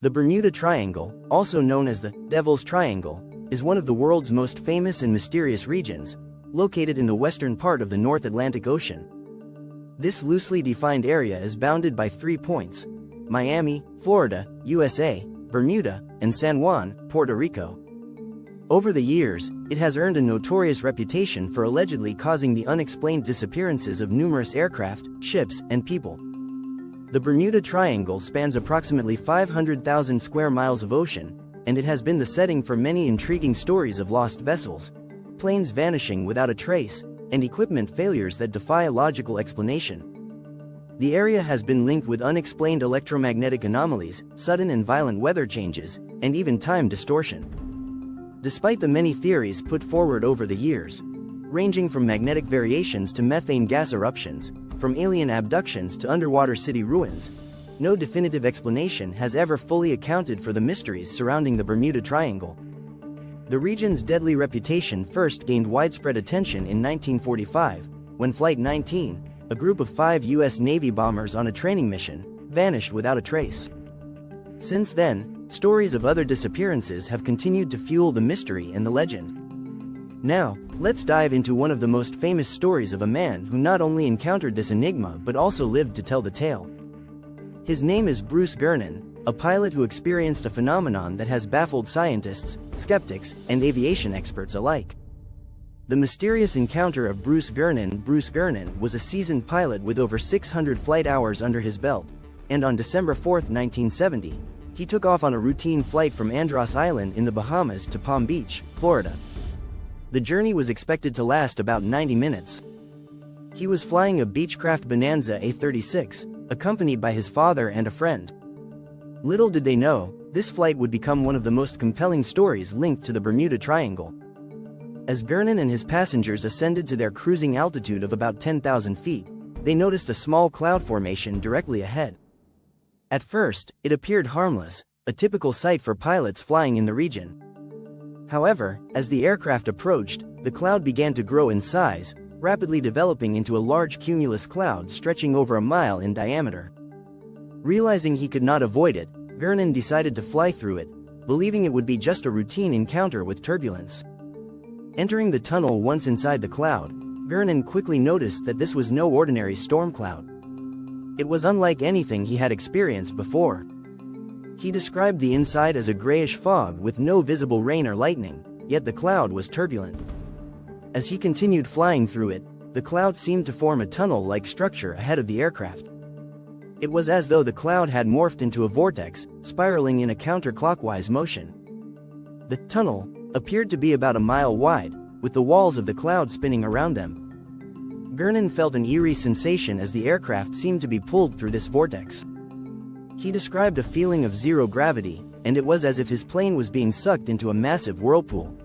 The Bermuda Triangle, also known as the Devil's Triangle, is one of the world's most famous and mysterious regions, located in the western part of the North Atlantic Ocean. This loosely defined area is bounded by 3 points: Miami, Florida, USA, Bermuda, and San Juan, Puerto Rico. Over the years, it has earned a notorious reputation for allegedly causing the unexplained disappearances of numerous aircraft, ships, and people. The Bermuda Triangle spans approximately 500,000 square miles of ocean, and it has been the setting for many intriguing stories of lost vessels, planes vanishing without a trace, and equipment failures that defy logical explanation. The area has been linked with unexplained electromagnetic anomalies, sudden and violent weather changes, and even time distortion. Despite the many theories put forward over the years, ranging from magnetic variations to methane gas eruptions, from alien abductions to underwater city ruins, no definitive explanation has ever fully accounted for the mysteries surrounding the Bermuda Triangle. The region's deadly reputation first gained widespread attention in 1945, when Flight 19, a group of 5 U.S. Navy bombers on a training mission, vanished without a trace. Since then, stories of other disappearances have continued to fuel the mystery and the legend. Now, let's dive into one of the most famous stories of a man who not only encountered this enigma but also lived to tell the tale. His name is Bruce Gernon, a pilot who experienced a phenomenon that has baffled scientists, skeptics, and aviation experts alike. The mysterious encounter of Bruce Gernon was a seasoned pilot with over 600 flight hours under his belt, and on December 4, 1970, he took off on a routine flight from Andros Island in the Bahamas to Palm Beach, Florida. The journey was expected to last about 90 minutes. He was flying a Beechcraft Bonanza A-36, accompanied by his father and a friend. Little did they know, this flight would become one of the most compelling stories linked to the Bermuda Triangle. As Gernon and his passengers ascended to their cruising altitude of about 10,000 feet, they noticed a small cloud formation directly ahead. At first, it appeared harmless, a typical sight for pilots flying in the region. However, as the aircraft approached, the cloud began to grow in size, rapidly developing into a large cumulus cloud stretching over a mile in diameter. Realizing he could not avoid it, Gernon decided to fly through it, believing it would be just a routine encounter with turbulence. Entering the tunnel once inside the cloud, Gernon quickly noticed that this was no ordinary storm cloud. It was unlike anything he had experienced before. He described the inside as a grayish fog with no visible rain or lightning, yet the cloud was turbulent. As he continued flying through it, the cloud seemed to form a tunnel-like structure ahead of the aircraft. It was as though the cloud had morphed into a vortex, spiraling in a counterclockwise motion. The tunnel appeared to be about a mile wide, with the walls of the cloud spinning around them. Gernon felt an eerie sensation as the aircraft seemed to be pulled through this vortex. He described a feeling of zero gravity, and it was as if his plane was being sucked into a massive whirlpool.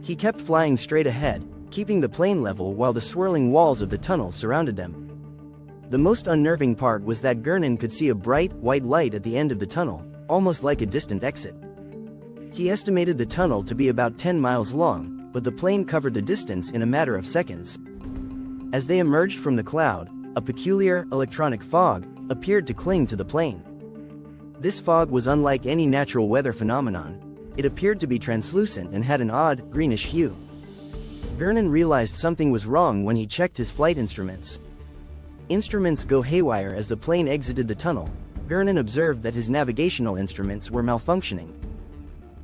He kept flying straight ahead, keeping the plane level while the swirling walls of the tunnel surrounded them. The most unnerving part was that Gernon could see a bright, white light at the end of the tunnel, almost like a distant exit. He estimated the tunnel to be about 10 miles long, but the plane covered the distance in a matter of seconds. As they emerged from the cloud, a peculiar, electronic fog appeared to cling to the plane. This fog was unlike any natural weather phenomenon. It appeared to be translucent and had an odd, greenish hue. Gernon realized something was wrong when he checked his flight instruments. Instruments go haywire as the plane exited the tunnel. Gernon observed that his navigational instruments were malfunctioning.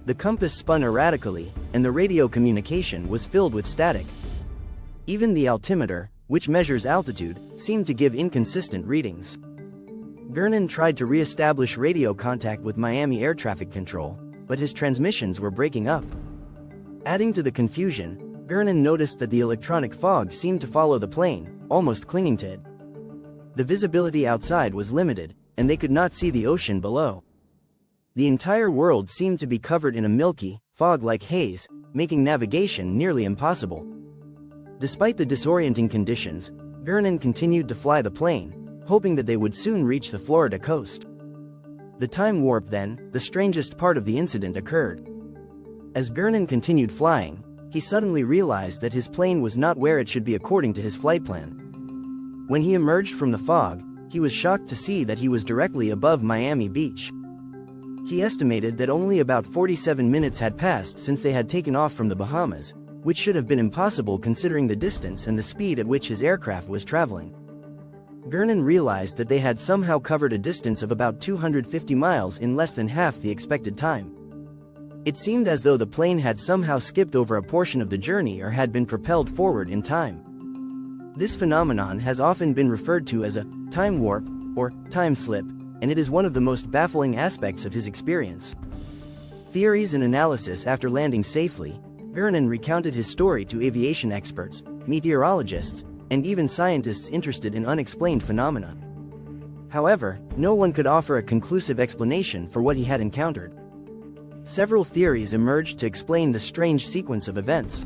The compass spun erratically, and the radio communication was filled with static. Even the altimeter, which measures altitude, seemed to give inconsistent readings. Gernon tried to re-establish radio contact with Miami Air Traffic Control, but his transmissions were breaking up. Adding to the confusion, Gernon noticed that the electronic fog seemed to follow the plane, almost clinging to it. The visibility outside was limited, and they could not see the ocean below. The entire world seemed to be covered in a milky, fog-like haze, making navigation nearly impossible. Despite the disorienting conditions, Gernon continued to fly the plane, hoping that they would soon reach the Florida coast. The time warp then, the strangest part of the incident occurred. As Gernon continued flying, he suddenly realized that his plane was not where it should be according to his flight plan. When he emerged from the fog, he was shocked to see that he was directly above Miami Beach. He estimated that only about 47 minutes had passed since they had taken off from the Bahamas, which should have been impossible considering the distance and the speed at which his aircraft was traveling. Gernon realized that they had somehow covered a distance of about 250 miles in less than half the expected time. It seemed as though the plane had somehow skipped over a portion of the journey or had been propelled forward in time. This phenomenon has often been referred to as a time warp or time slip, and it is one of the most baffling aspects of his experience. Theories and analysis. After landing safely, Gernon recounted his story to aviation experts, meteorologists, and even scientists interested in unexplained phenomena. However, no one could offer a conclusive explanation for what he had encountered. Several theories emerged to explain the strange sequence of events.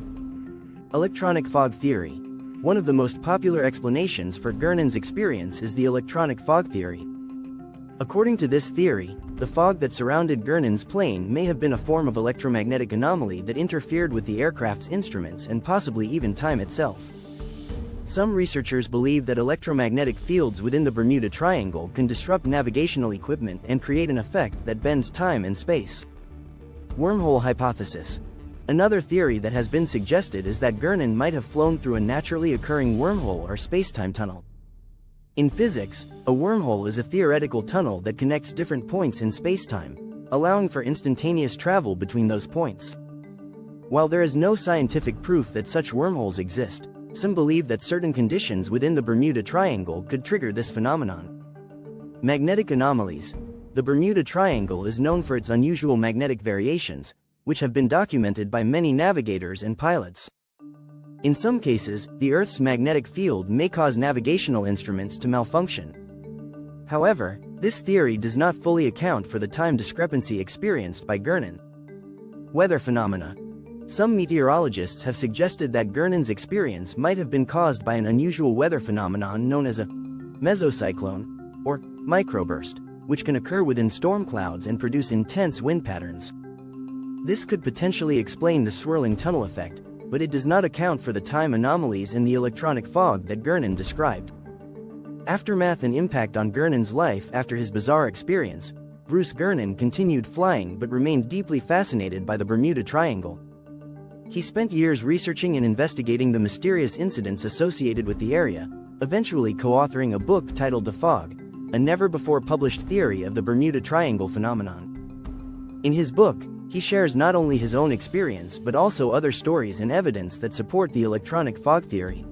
Electronic fog theory. One of the most popular explanations for Gernon's experience is the electronic fog theory. According to this theory, the fog that surrounded Gernon's plane may have been a form of electromagnetic anomaly that interfered with the aircraft's instruments and possibly even time itself. Some researchers believe that electromagnetic fields within the Bermuda Triangle can disrupt navigational equipment and create an effect that bends time and space. Wormhole hypothesis. Another theory that has been suggested is that Gernon might have flown through a naturally occurring wormhole or spacetime tunnel. In physics, a wormhole is a theoretical tunnel that connects different points in spacetime, allowing for instantaneous travel between those points. While there is no scientific proof that such wormholes exist, some believe that certain conditions within the Bermuda Triangle could trigger this phenomenon. Magnetic anomalies. The Bermuda Triangle is known for its unusual magnetic variations, which have been documented by many navigators and pilots. In some cases, the Earth's magnetic field may cause navigational instruments to malfunction. However, this theory does not fully account for the time discrepancy experienced by Gernon. Weather phenomena. Some meteorologists have suggested that Gernon's experience might have been caused by an unusual weather phenomenon known as a mesocyclone, or microburst, which can occur within storm clouds and produce intense wind patterns. This could potentially explain the swirling tunnel effect, but it does not account for the time anomalies in the electronic fog that Gernon described. Aftermath and impact on Gernon's life. After his bizarre experience, Bruce Gernon continued flying but remained deeply fascinated by the Bermuda Triangle. He spent years researching and investigating the mysterious incidents associated with the area, eventually co-authoring a book titled The Fog, a never-before-published theory of the Bermuda Triangle phenomenon. In his book, he shares not only his own experience but also other stories and evidence that support the electronic fog theory.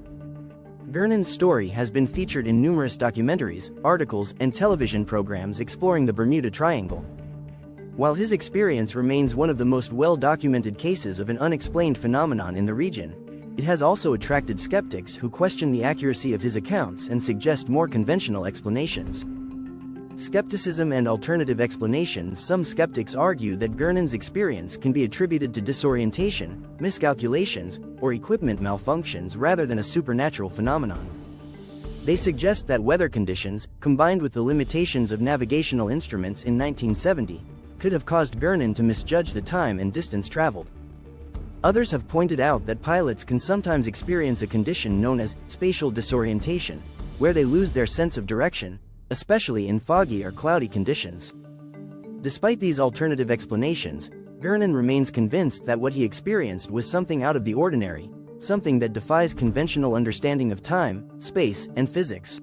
Gernon's story has been featured in numerous documentaries, articles, and television programs exploring the Bermuda Triangle. While his experience remains one of the most well-documented cases of an unexplained phenomenon in the region, it has also attracted skeptics who question the accuracy of his accounts and suggest more conventional explanations. Skepticism and alternative explanations. Some skeptics argue that Gernon's experience can be attributed to disorientation, miscalculations, or equipment malfunctions rather than a supernatural phenomenon. They suggest that weather conditions, combined with the limitations of navigational instruments in 1970, could have caused Gernon to misjudge the time and distance traveled. Others have pointed out that pilots can sometimes experience a condition known as spatial disorientation, where they lose their sense of direction, especially in foggy or cloudy conditions. Despite these alternative explanations, Gernon remains convinced that what he experienced was something out of the ordinary, something that defies conventional understanding of time, space, and physics.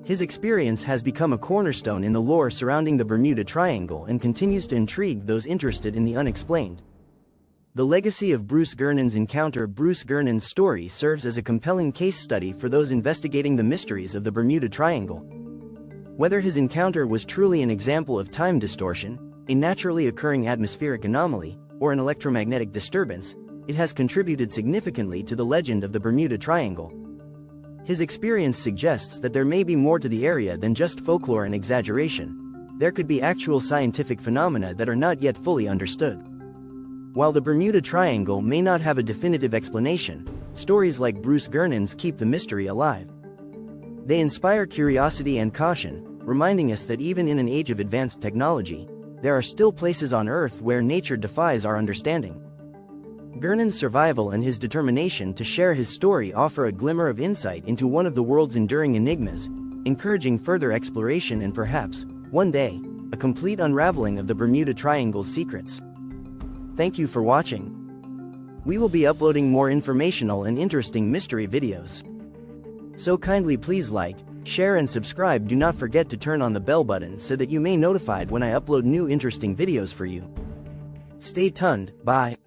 His experience has become a cornerstone in the lore surrounding the Bermuda Triangle and continues to intrigue those interested in the unexplained. The legacy of Bruce Gernon's encounter. Bruce Gernon's story serves as a compelling case study for those investigating the mysteries of the Bermuda Triangle. Whether his encounter was truly an example of time distortion, a naturally occurring atmospheric anomaly, or an electromagnetic disturbance, it has contributed significantly to the legend of the Bermuda Triangle. His experience suggests that there may be more to the area than just folklore and exaggeration. There could be actual scientific phenomena that are not yet fully understood. While the Bermuda Triangle may not have a definitive explanation, stories like Bruce Gernon's keep the mystery alive. They inspire curiosity and caution, reminding us that even in an age of advanced technology, there are still places on Earth where nature defies our understanding. Gernon's survival and his determination to share his story offer a glimmer of insight into one of the world's enduring enigmas, encouraging further exploration and perhaps, one day, a complete unraveling of the Bermuda Triangle's secrets. Thank you for watching. We will be uploading more informational and interesting mystery videos. So kindly please like, share and subscribe. Do not forget to turn on the bell button so that you may be notified when I upload new interesting videos for you. Stay tuned, bye.